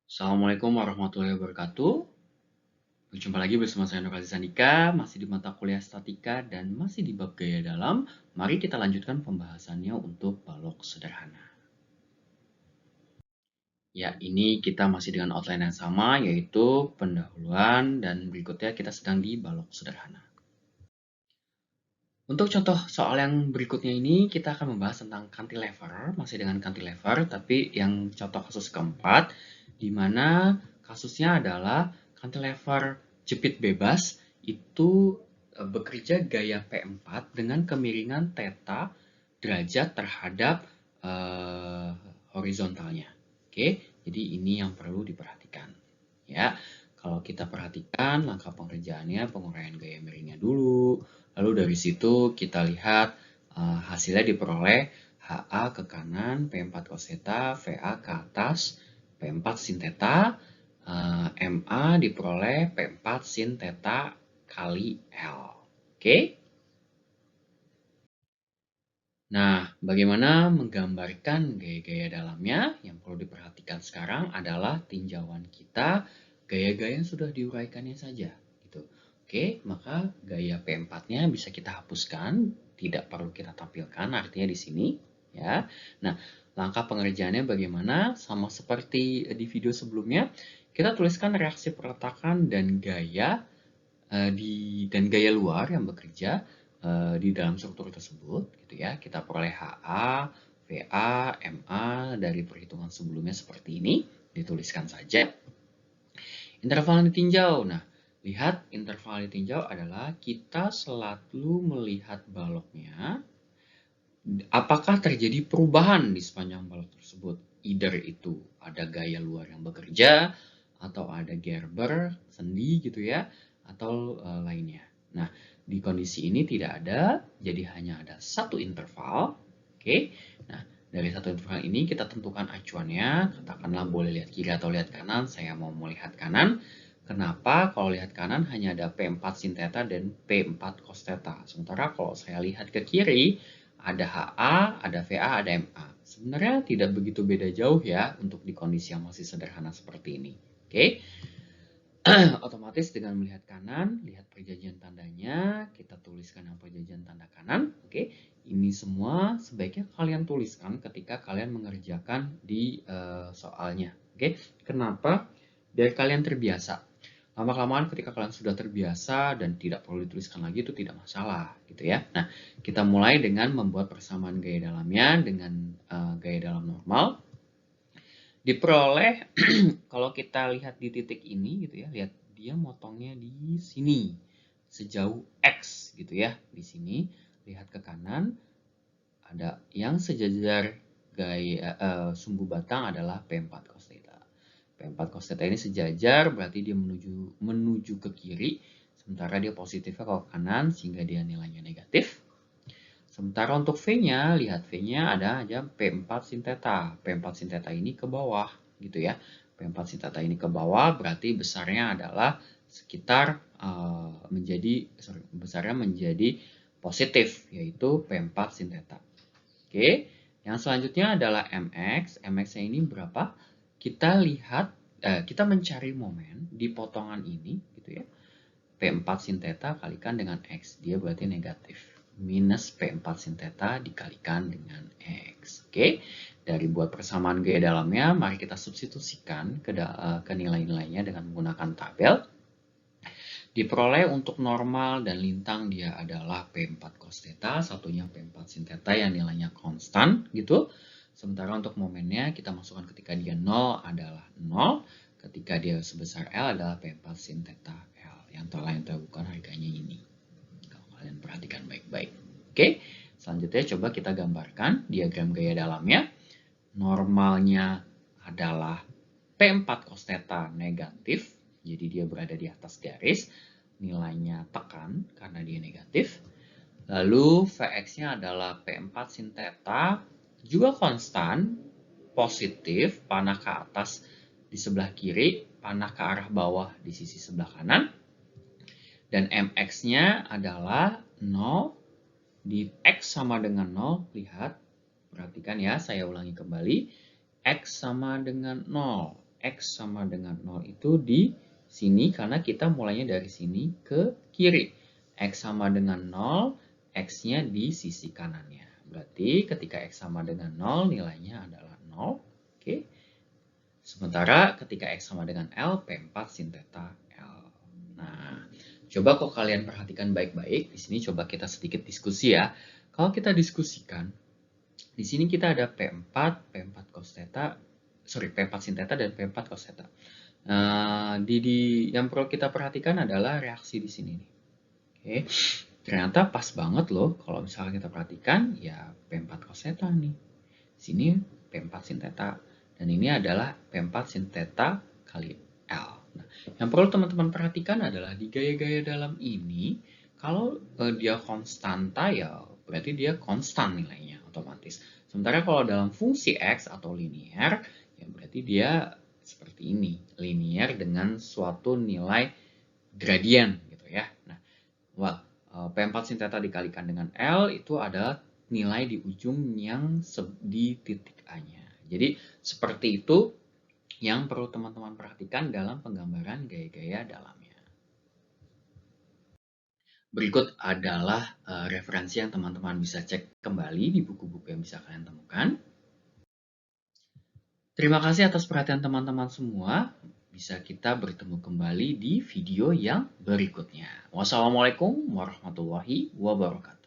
Assalamualaikum warahmatullahi wabarakatuh. Berjumpa lagi bersama saya Nur Aziz Andika, masih di mata kuliah statika dan masih di bab gaya dalam. Mari kita lanjutkan pembahasannya untuk balok sederhana. Ya, ini kita masih dengan outline yang sama, yaitu pendahuluan dan berikutnya kita sedang di balok sederhana. Untuk contoh soal yang berikutnya ini, kita akan membahas tentang cantilever, masih dengan cantilever, tapi yang contoh kasus keempat, di mana kasusnya adalah cantilever jepit bebas itu bekerja gaya P4 dengan kemiringan theta derajat terhadap horizontalnya. Oke, jadi ini yang perlu diperhatikan. Ya, kalau kita perhatikan langkah pengerjaannya, penguraian gaya miringnya dulu. Lalu dari situ kita lihat hasilnya diperoleh HA ke kanan, P4 cos theta, VA ke atas, P4 sin theta, MA diperoleh P4 sin theta kali L. Oke? Nah, bagaimana menggambarkan gaya-gaya dalamnya? Yang perlu diperhatikan sekarang adalah tinjauan kita gaya-gaya yang sudah diuraikannya saja. Gitu. Oke, maka gaya P4-nya bisa kita hapuskan, tidak perlu kita tampilkan artinya di sini. Ya. Nah, langkah pengerjaannya bagaimana? Sama seperti di video sebelumnya, kita tuliskan reaksi perletakan dan gaya luar yang bekerja di dalam struktur tersebut, gitu ya. Kita peroleh HA, VA, MA dari perhitungan sebelumnya seperti ini, dituliskan saja. Interval yang ditinjau. Nah, lihat interval yang ditinjau adalah kita selalu melihat baloknya. Apakah terjadi perubahan di sepanjang balok tersebut? Either itu ada gaya luar yang bekerja, atau ada Gerber, sendi gitu ya, atau lainnya. Nah, di kondisi ini tidak ada, jadi hanya ada satu interval. Oke, nah dari satu interval ini kita tentukan acuannya, katakanlah boleh lihat kiri atau lihat kanan, saya mau melihat kanan. Kenapa? Kalau lihat kanan hanya ada P4 sin theta dan P4 cos theta. Sementara kalau saya lihat ke kiri, ada HA, ada VA, ada MA. Sebenarnya tidak begitu beda jauh ya untuk di kondisi yang masih sederhana seperti ini. Oke, otomatis dengan melihat kanan, lihat perjanjian tandanya, kita tuliskan yang perjanjian tanda kanan. Oke, ini semua sebaiknya kalian tuliskan ketika kalian mengerjakan di soalnya. Oke, kenapa? Biar kalian terbiasa. Lama-kelamaan ketika kalian sudah terbiasa dan tidak perlu dituliskan lagi itu tidak masalah gitu ya. Nah, kita mulai dengan membuat persamaan gaya dalamnya dengan gaya dalam normal. Diperoleh kalau kita lihat di titik ini gitu ya, lihat dia motongnya di sini sejauh X gitu ya. Di sini lihat ke kanan ada yang sejajar gaya sumbu batang adalah P4 cos theta. P4 cos theta ini sejajar berarti dia menuju ke kiri, sementara dia positifnya ke kanan sehingga dia nilainya negatif. Sementara untuk V-nya, lihat V-nya ada aja P4 sin theta. P4 sin theta ini ke bawah gitu ya. P4 sin theta ini ke bawah berarti besarnya adalah sekitar besarnya menjadi positif yaitu P4 sin theta. Oke, yang selanjutnya adalah MX. MX-nya ini berapa? Kita lihat, kita mencari momen di potongan ini gitu ya. P4 sin theta kalikan dengan X, dia berarti negatif. Minus P4 sin theta dikalikan dengan X. Oke, dari buat persamaan gaya dalamnya, mari kita substitusikan ke nilai-nilainya dengan menggunakan tabel. Diperoleh untuk normal dan lintang dia adalah P4 cos theta, satunya P4 sin theta yang nilainya konstan gitu. Sementara untuk momennya kita masukkan ketika dia 0 adalah 0, ketika dia sebesar L adalah P4 sin theta L. Yang telah yang terbuka harganya ini. Kalau kalian perhatikan baik-baik. Oke, selanjutnya coba kita gambarkan diagram gaya dalamnya. Normalnya adalah P4 cos theta negatif, jadi dia berada di atas garis, nilainya tekan karena dia negatif. Lalu Vx-nya adalah P4 sin theta, juga konstan, positif, panah ke atas di sebelah kiri, panah ke arah bawah di sisi sebelah kanan. Dan Mx-nya adalah 0, di X sama dengan 0, lihat, perhatikan ya, saya ulangi kembali, X sama dengan 0. X sama dengan 0 itu di sini karena kita mulainya dari sini ke kiri. X sama dengan 0, X-nya di sisi kanannya. Berarti ketika X sama dengan 0, nilainya adalah 0. Oke. Sementara ketika X sama dengan L, P4 sin theta L. Nah, coba kok kalian perhatikan baik-baik. Di sini coba kita sedikit diskusi ya. Kalau kita diskusikan, di sini kita ada P4, P4 cos theta, P4 sin theta dan P4 cos theta. Nah, yang perlu kita perhatikan adalah reaksi di sini nih. Oke. Ternyata pas banget loh kalau misalnya kita perhatikan ya P4 cos theta nih. Sini P4 sin theta. Dan ini adalah P4 sin theta kali L. Nah, yang perlu teman-teman perhatikan adalah di gaya-gaya dalam ini, kalau dia konstanta ya berarti dia konstan nilainya otomatis. Sementara kalau dalam fungsi X atau linear, ya berarti dia seperti ini. Linear dengan suatu nilai gradien gitu ya. Nah, P4 sin theta dikalikan dengan L itu adalah nilai di ujung yang di titik A-nya. Jadi seperti itu yang perlu teman-teman perhatikan dalam penggambaran gaya-gaya dalamnya. Berikut adalah referensi yang teman-teman bisa cek kembali di buku-buku yang bisa kalian temukan. Terima kasih atas perhatian teman-teman semua. Bisa kita bertemu kembali di video yang berikutnya. Wassalamualaikum warahmatullahi wabarakatuh.